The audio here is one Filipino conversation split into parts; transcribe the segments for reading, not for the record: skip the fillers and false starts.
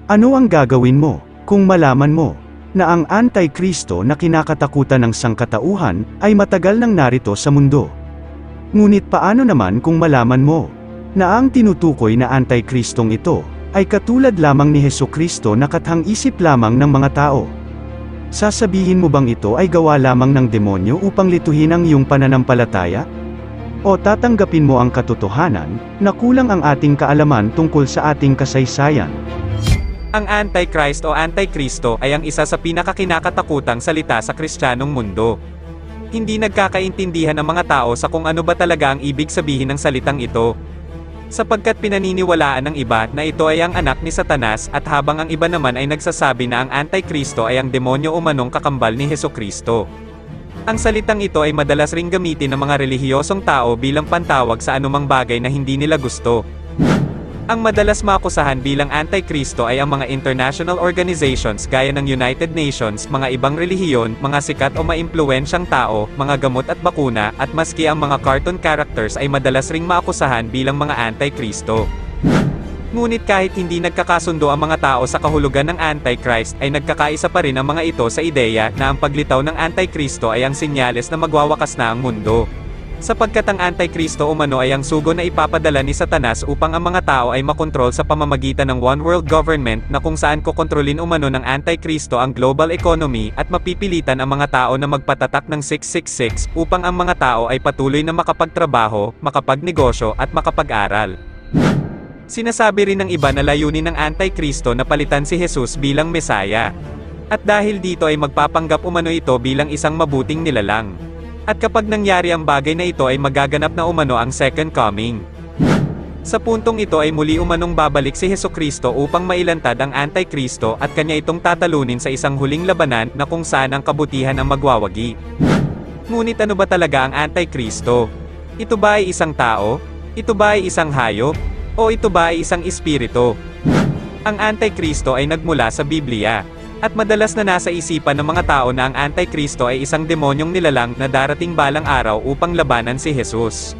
Ano ang gagawin mo kung malaman mo na ang Antikristo na kinakatakutan ng sangkatauhan ay matagal nang narito sa mundo? Ngunit paano naman kung malaman mo na ang tinutukoy na Antikristong ito ay katulad lamang ni Hesukristo na kathang-isip lamang ng mga tao? Sasabihin mo bang ito ay gawa lamang ng demonyo upang lituhin ang iyong pananampalataya? O tatanggapin mo ang katotohanan na kulang ang ating kaalaman tungkol sa ating kasaysayan? Ang Antichrist o Antikristo ay ang isa sa pinakakinakatakutang salita sa Kristiyanong mundo. Hindi nagkakaintindihan ang mga tao sa kung ano ba talaga ang ibig sabihin ng salitang ito. Sapagkat pinaniniwalaan ng iba na ito ay ang anak ni Satanas at habang ang iba naman ay nagsasabi na ang Antikristo ay ang demonyo umanong kakambal ni Hesukristo. Ang salitang ito ay madalas ring gamitin ng mga relihiyosong tao bilang pantawag sa anumang bagay na hindi nila gusto. Ang madalas maakusahan bilang Antikristo ay ang mga international organizations gaya ng United Nations, mga ibang relihiyon, mga sikat o maimpluwensyang tao, mga gamot at bakuna, at maski ang mga cartoon characters ay madalas ring maakusahan bilang mga Antikristo. Ngunit kahit hindi nagkakasundo ang mga tao sa kahulugan ng Antichrist, ay nagkakaisa pa rin ang mga ito sa ideya na ang paglitaw ng Antikristo ay ang senyales na magwawakas na ang mundo. Sapagkat ang Antikristo umano ay ang sugo na ipapadala ni Satanas upang ang mga tao ay makontrol sa pamamagitan ng one world government na kung saan kokontrolin umano ng Antikristo ang global economy at mapipilitan ang mga tao na magpatatak ng 666 upang ang mga tao ay patuloy na makapagtrabaho, makapagnegosyo at makapag-aral. Sinasabi rin ng iba na layunin ng Antikristo na palitan si Jesus bilang Mesaya. At dahil dito ay magpapanggap umano ito bilang isang mabuting nilalang. At kapag nangyari ang bagay na ito ay magaganap na umano ang second coming. Sa puntong ito ay muli umanong babalik si Hesukristo upang mailantad ang Antikristo at kanya itong tatalunin sa isang huling labanan na kung saan ang kabutihan ang magwawagi. Ngunit ano ba talaga ang Antikristo? Ito ba ay isang tao? Ito ba ay isang hayop? O ito ba ay isang espiritu? Ang Antikristo ay nagmula sa Biblia. At madalas na nasa isipan ng mga tao na ang Antikristo ay isang demonyong nilalang na darating balang araw upang labanan si Jesus.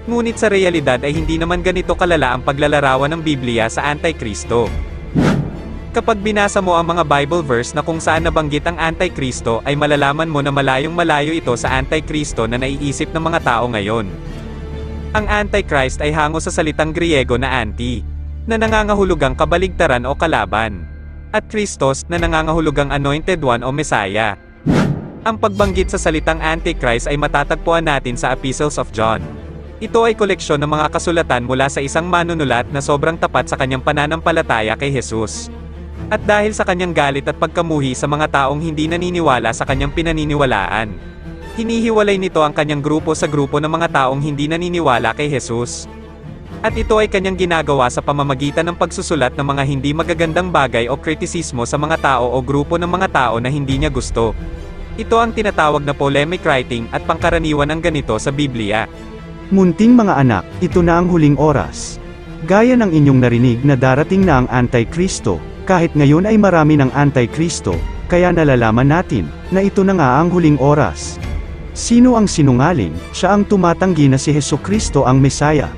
Ngunit sa realidad ay hindi naman ganito kalala ang paglalarawan ng Biblia sa Antikristo. Kapag binasa mo ang mga Bible verse na kung saan nabanggit ang Antikristo ay malalaman mo na malayong malayo ito sa Antikristo na naiisip ng mga tao ngayon. Ang Antichrist ay hango sa salitang Griego na anti, na nangangahulugang kabaligtaran o kalaban. At Christos na nangangahulugang Anointed One o Messiah. Ang pagbanggit sa salitang Antichrist ay matatagpuan natin sa Epistles of John. Ito ay koleksyon ng mga kasulatan mula sa isang manunulat na sobrang tapat sa kanyang pananampalataya kay Jesus. At dahil sa kanyang galit at pagkamuhi sa mga taong hindi naniniwala sa kanyang pinaniniwalaan, hinihiwalay nito ang kanyang grupo sa grupo ng mga taong hindi naniniwala kay Jesus. At ito ay kanyang ginagawa sa pamamagitan ng pagsusulat ng mga hindi magagandang bagay o kritisismo sa mga tao o grupo ng mga tao na hindi niya gusto. Ito ang tinatawag na polemic writing at pangkaraniwan ng ganito sa Biblia. Munting mga anak, ito na ang huling oras. Gaya ng inyong narinig na darating na ang Antikristo, kahit ngayon ay marami ng Antikristo, kaya nalalaman natin na ito na nga ang huling oras. Sino ang sinungaling? Siya ang tumatanggi na si Hesukristo ang Mesaya.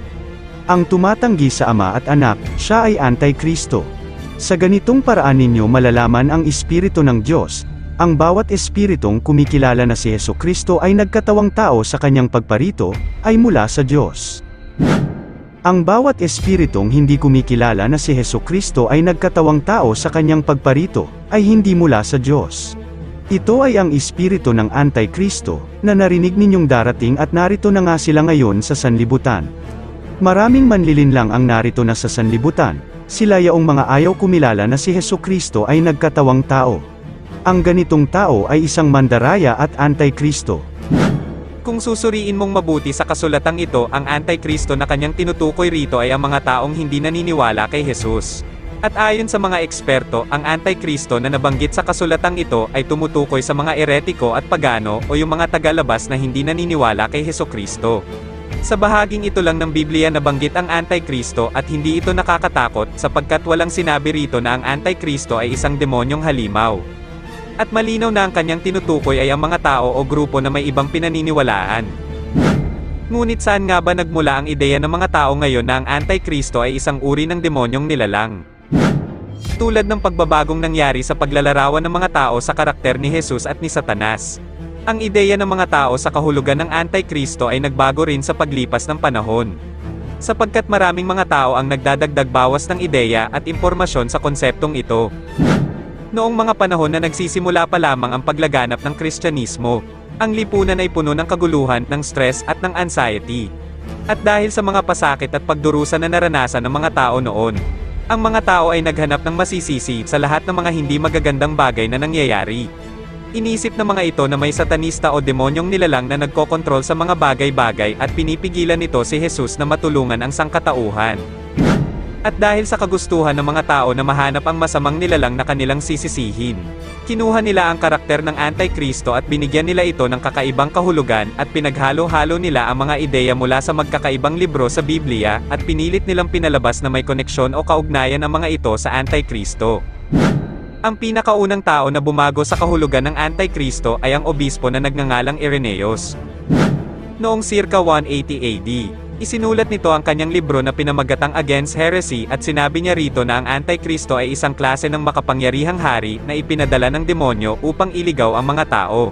Ang tumatanggi sa Ama at Anak, siya ay Antikristo. Sa ganitong paraan ninyo malalaman ang Espiritu ng Diyos. Ang bawat espiritong kumikilala na si Hesukristo ay nagkatawang tao sa kanyang pagparito, ay mula sa Diyos. Ang bawat espiritong hindi kumikilala na si Hesukristo ay nagkatawang tao sa kanyang pagparito, ay hindi mula sa Diyos. Ito ay ang espiritu ng Antikristo, na narinig ninyong darating at narito na nga sila ngayon sa sanlibutan. Maraming manlilinlang ang narito na sa sanlibutan, sila yaong mga ayaw kumilala na si Hesukristo ay nagkatawang tao. Ang ganitong tao ay isang mandaraya at Antikristo. Kung susuriin mong mabuti sa kasulatang ito, ang Antikristo na kanyang tinutukoy rito ay ang mga taong hindi naniniwala kay Jesus. At ayon sa mga eksperto, ang Antikristo na nabanggit sa kasulatang ito ay tumutukoy sa mga eretiko at pagano o yung mga tagalabas na hindi naniniwala kay Hesukristo. Sa bahaging ito lang ng Biblia nabanggit ang Antikristo at hindi ito nakakatakot sapagkat walang sinabi rito na ang Antikristo ay isang demonyong halimaw. At malinaw na ang kanyang tinutukoy ay ang mga tao o grupo na may ibang pinaniniwalaan. Ngunit saan nga ba nagmula ang ideya ng mga tao ngayon na ang Antikristo ay isang uri ng demonyong nilalang? Tulad ng pagbabagong nangyari sa paglalarawan ng mga tao sa karakter ni Jesus at ni Satanas. Ang ideya ng mga tao sa kahulugan ng Antikristo ay nagbago rin sa paglipas ng panahon. Sapagkat maraming mga tao ang nagdadagdag bawas ng ideya at impormasyon sa konseptong ito. Noong mga panahon na nagsisimula pa lamang ang paglaganap ng Kristyanismo, ang lipunan ay puno ng kaguluhan, ng stress at ng anxiety. At dahil sa mga pasakit at pagdurusa na naranasan ng mga tao noon, ang mga tao ay naghanap ng masisisi sa lahat ng mga hindi magagandang bagay na nangyayari. Inisip ng mga ito na may satanista o demonyong nilalang na nagkokontrol sa mga bagay-bagay at pinipigilan nito si Jesus na matulungan ang sangkatauhan. At dahil sa kagustuhan ng mga tao na mahanap ang masamang nilalang na kanilang sisisihin, kinuha nila ang karakter ng Antikristo at binigyan nila ito ng kakaibang kahulugan at pinaghalo-halo nila ang mga ideya mula sa magkakaibang libro sa Biblia at pinilit nilang pinalabas na may koneksyon o kaugnayan ang mga ito sa Antikristo. Ang pinakaunang tao na bumago sa kahulugan ng Antikristo ay ang obispo na nagngangalang Irenaeus. Noong circa 180 AD, isinulat nito ang kanyang libro na pinamagatang Against Heresy at sinabi niya rito na ang Antikristo ay isang klase ng makapangyarihang hari na ipinadala ng demonyo upang iligaw ang mga tao.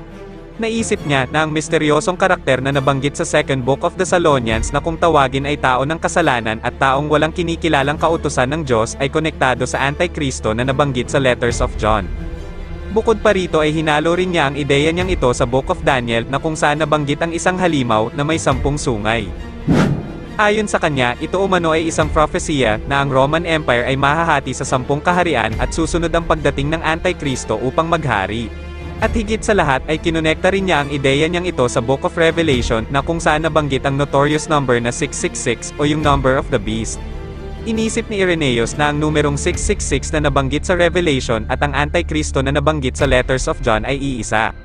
Naisip niya na ang misteryosong karakter na nabanggit sa Second Book of Thessalonians na kung tawagin ay tao ng kasalanan at taong walang kinikilalang kautusan ng Diyos ay konektado sa Antikristo na nabanggit sa Letters of John. Bukod pa rito ay hinalo rin niya ang ideya niyang ito sa Book of Daniel na kung saan nabanggit ang isang halimaw na may 10 sungay. Ayon sa kanya, ito umano ay isang propesya na ang Roman Empire ay mahahati sa 10 kaharian at susunod ang pagdating ng Antikristo upang maghari. At higit sa lahat ay kinonekta rin niya ang ideya niyang ito sa Book of Revelation na kung saan nabanggit ang notorious number na 666 o yung number of the beast. Inisip ni Irenaeus na ang numerong 666 na nabanggit sa Revelation at ang Antikristo na nabanggit sa Letters of John ay iisa.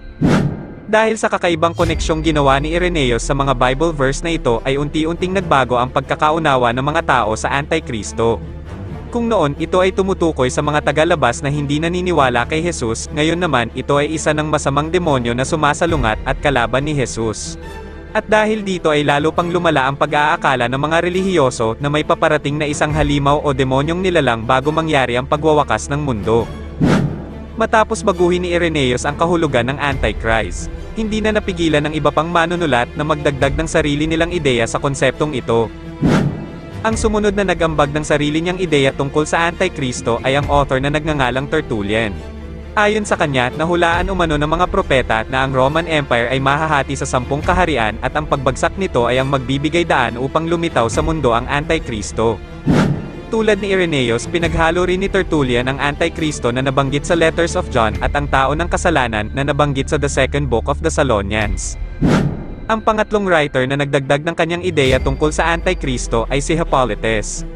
Dahil sa kakaibang koneksyong ginawa ni Irenaeus sa mga Bible verse na ito ay unti-unting nagbago ang pagkakaunawa ng mga tao sa Antikristo. Kung noon ito ay tumutukoy sa mga tagalabas na hindi naniniwala kay Jesus, ngayon naman ito ay isa ng masamang demonyo na sumasalungat at kalaban ni Jesus. At dahil dito ay lalo pang lumala ang pag-aakala ng mga relihiyoso na may paparating na isang halimaw o demonyong nilalang bago mangyari ang pagwawakas ng mundo. Matapos baguhin ni Irenaeus ang kahulugan ng Antichrist, hindi na napigilan ng iba pang manunulat na magdagdag ng sarili nilang ideya sa konseptong ito. Ang sumunod na nag-ambag ng sarili niyang ideya tungkol sa Antikristo ay ang author na nagngangalang Tertullian. Ayon sa kanya, nahulaan umano ng mga propeta na ang Roman Empire ay mahahati sa 10 kaharian at ang pagbagsak nito ay ang magbibigay daan upang lumitaw sa mundo ang Antikristo. Tulad ni Irenaeus, pinaghalo rin ni Tertullian ang Antikristo na nabanggit sa Letters of John at ang tao ng kasalanan na nabanggit sa The Second Book of Thessalonians. Ang pangatlong writer na nagdagdag ng kanyang ideya tungkol sa Antikristo ay si Hippolytus.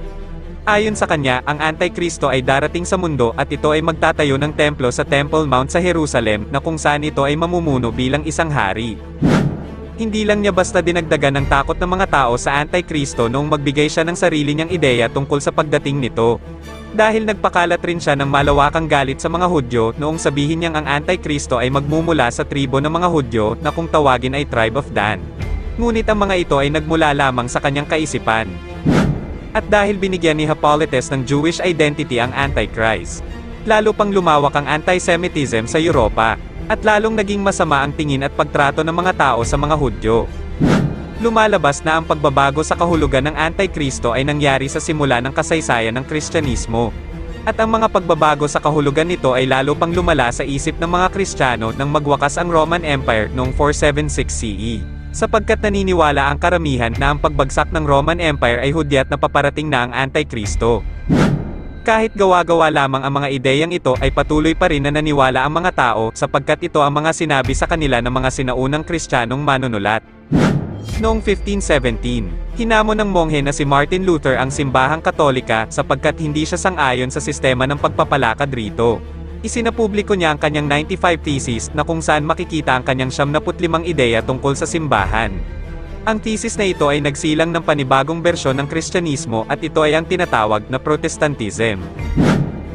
Ayon sa kanya, ang Antikristo ay darating sa mundo at ito ay magtatayo ng templo sa Temple Mount sa Jerusalem na kung saan ito ay mamumuno bilang isang hari. Hindi lang niya basta dinagdagan ng takot ng mga tao sa Antikristo noong magbigay siya ng sarili niyang ideya tungkol sa pagdating nito. Dahil nagpakalat rin siya ng malawakang galit sa mga Hudyo noong sabihin niyang ang Antikristo ay magmumula sa tribo ng mga Hudyo na kung tawagin ay Tribe of Dan. Ngunit ang mga ito ay nagmula lamang sa kanyang kaisipan. At dahil binigyan ni Hippolytus ng Jewish identity ang Antichrist, lalo pang lumawak ang anti-Semitism sa Europa, at lalong naging masama ang tingin at pagtrato ng mga tao sa mga Hudyo. Lumalabas na ang pagbabago sa kahulugan ng Antikristo ay nangyari sa simula ng kasaysayan ng Kristyanismo. At ang mga pagbabago sa kahulugan nito ay lalo pang lumala sa isip ng mga Kristiyano nang magwakas ang Roman Empire noong 476 CE. Sapagkat naniniwala ang karamihan na ang pagbagsak ng Roman Empire ay hudyat na paparating na ang Antikristo. Kahit gawa-gawa lamang ang mga ideyang ito ay patuloy pa rin na naniwala ang mga tao sapagkat ito ang mga sinabi sa kanila ng mga sinaunang Kristiyanong manunulat. Noong 1517, hinamon ng monghe na si Martin Luther ang simbahang Katolika sapagkat hindi siya sang-ayon sa sistema ng pagpapalakad rito. Isinapubliko niya ang kanyang 95 thesis na kung saan makikita ang kanyang 75 ideya tungkol sa simbahan. Ang thesis na ito ay nagsilang ng panibagong bersyon ng Kristyanismo at ito ay ang tinatawag na Protestantism.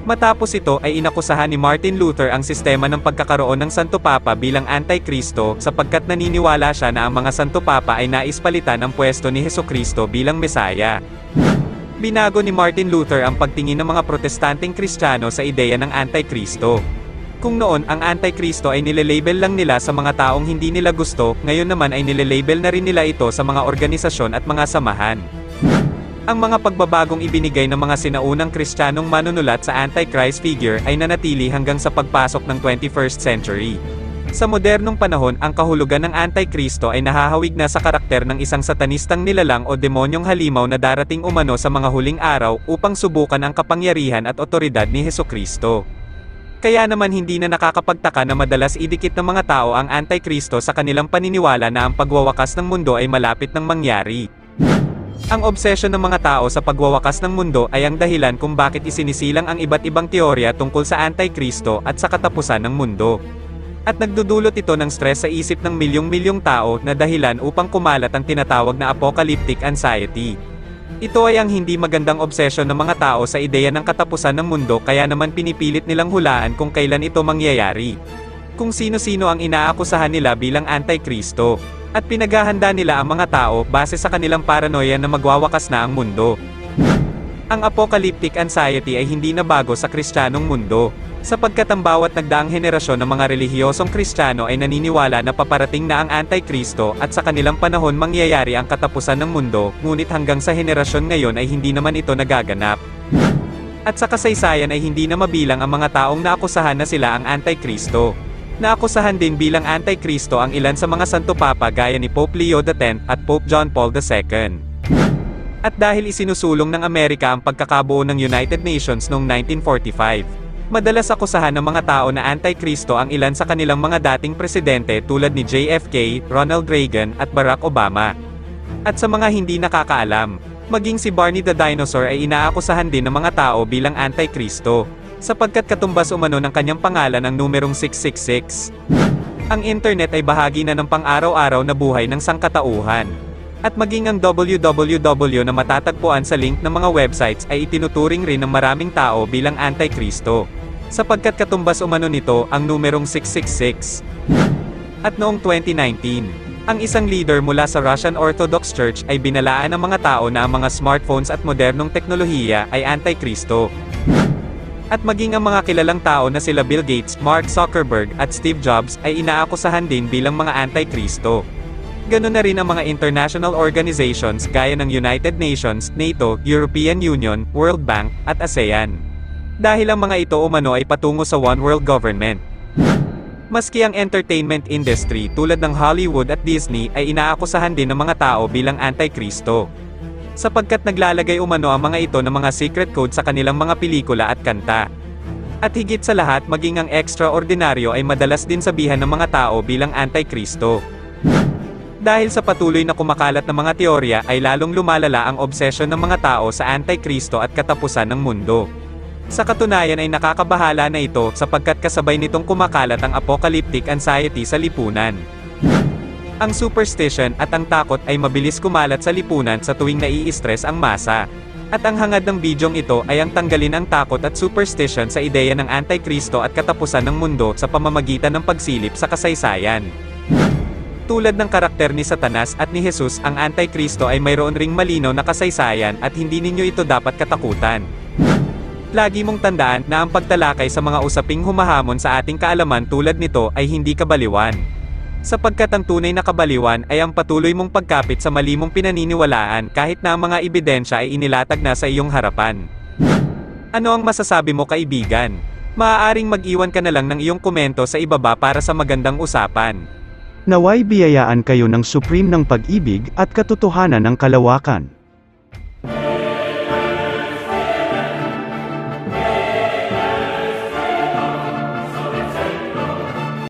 Matapos ito ay inakusahan ni Martin Luther ang sistema ng pagkakaroon ng Santo Papa bilang Antikristo sapagkat naniniwala siya na ang mga Santo Papa ay nais palitan ang pwesto ni Hesukristo bilang Mesaya. Binago ni Martin Luther ang pagtingin ng mga protestanteng Kristiyano sa ideya ng Antikristo. Kung noon ang Antikristo ay nilelabel lang nila sa mga taong hindi nila gusto, ngayon naman ay nilelabel na rin nila ito sa mga organisasyon at mga samahan. Ang mga pagbabagong ibinigay ng mga sinaunang Kristiyanong manunulat sa Antichrist figure ay nanatili hanggang sa pagpasok ng 21st century. Sa modernong panahon, ang kahulugan ng Antikristo ay nahahawig na sa karakter ng isang satanistang nilalang o demonyong halimaw na darating umano sa mga huling araw upang subukan ang kapangyarihan at otoridad ni Hesukristo. Kaya naman hindi na nakakapagtaka na madalas idikit ng mga tao ang Antikristo sa kanilang paniniwala na ang pagwawakas ng mundo ay malapit nang mangyari. Ang obsesyon ng mga tao sa pagwawakas ng mundo ay ang dahilan kung bakit isinisilang ang iba't ibang teorya tungkol sa Antikristo at sa katapusan ng mundo. At nagdudulot ito ng stress sa isip ng milyong-milyong tao na dahilan upang kumalat ang tinatawag na apocalyptic anxiety. Ito ay ang hindi magandang obsesyon ng mga tao sa ideya ng katapusan ng mundo kaya naman pinipilit nilang hulaan kung kailan ito mangyayari. Kung sino-sino ang inaakusahan nila bilang Antikristo. At pinaghahanda nila ang mga tao base sa kanilang paranoia na magwawakas na ang mundo. Ang apocalyptic anxiety ay hindi na bago sa Kristiyanong mundo. Sapagkat ang bawat nagdaang henerasyon ng mga relihiyosong Kristiyano ay naniniwala na paparating na ang Antikristo at sa kanilang panahon mangyayari ang katapusan ng mundo, ngunit hanggang sa henerasyon ngayon ay hindi naman ito nagaganap. At sa kasaysayan ay hindi na mabilang ang mga taong naakusahan na sila ang Antikristo. Naakusahan din bilang Antikristo ang ilan sa mga Santo Papa gaya ni Pope Leo X at Pope John Paul II. At dahil isinusulong ng Amerika ang pagkakabuo ng United Nations noong 1945, madalas akusahan ng mga tao na Antikristo ang ilan sa kanilang mga dating presidente tulad ni JFK, Ronald Reagan, at Barack Obama. At sa mga hindi nakakaalam, maging si Barney the Dinosaur ay inaakusahan din ng mga tao bilang Antikristo, sapagkat katumbas umano ng kanyang pangalan ang numerong 666. Ang internet ay bahagi na ng pang-araw-araw na buhay ng sangkatauhan. At maging ang www na matatagpuan sa link ng mga websites ay itinuturing rin ng maraming tao bilang Antikristo. Sapagkat katumbas umano nito ang numerong 666. At noong 2019, ang isang leader mula sa Russian Orthodox Church ay binalaan ng mga tao na ang mga smartphones at modernong teknolohiya ay Antikristo. At maging ang mga kilalang tao na sila Bill Gates, Mark Zuckerberg, at Steve Jobs ay inaakusahan din bilang mga Antikristo. Ganoon na rin ang mga international organizations gaya ng United Nations, NATO, European Union, World Bank, at ASEAN. Dahil ang mga ito umano ay patungo sa One World Government. Maski ang entertainment industry tulad ng Hollywood at Disney ay inaakusahan din ng mga tao bilang Antikristo. Sapagkat naglalagay umano ang mga ito ng mga secret code sa kanilang mga pelikula at kanta. At higit sa lahat maging ang extraordinaryo ay madalas din sabihan ng mga tao bilang Antikristo. Dahil sa patuloy na kumakalat ng mga teorya ay lalong lumalala ang obsesyon ng mga tao sa Antikristo at katapusan ng mundo. Sa katunayan ay nakakabahala na ito sapagkat kasabay nitong kumakalat ang apocalyptic anxiety sa lipunan. Ang superstition at ang takot ay mabilis kumalat sa lipunan sa tuwing nai-stress ang masa. At ang hangad ng bidyong ito ay ang tanggalin ang takot at superstition sa ideya ng Antikristo at katapusan ng mundo sa pamamagitan ng pagsilip sa kasaysayan. Tulad ng karakter ni Satanas at ni Jesus, ang Antikristo ay mayroon ring malinaw na kasaysayan at hindi ninyo ito dapat katakutan. Lagi mong tandaan na ang pagtalakay sa mga usaping humahamon sa ating kaalaman tulad nito ay hindi kabaliwan. Sapagkat ang tunay na kabaliwan ay ang patuloy mong pagkapit sa mali mong pinaniniwalaan kahit na ang mga ebidensya ay inilatag na sa iyong harapan. Ano ang masasabi mo kaibigan? Maaaring mag-iwan ka na lang ng iyong komento sa ibaba para sa magandang usapan. Naway biyayaan kayo ng supreme ng pag-ibig at katotohanan ng kalawakan.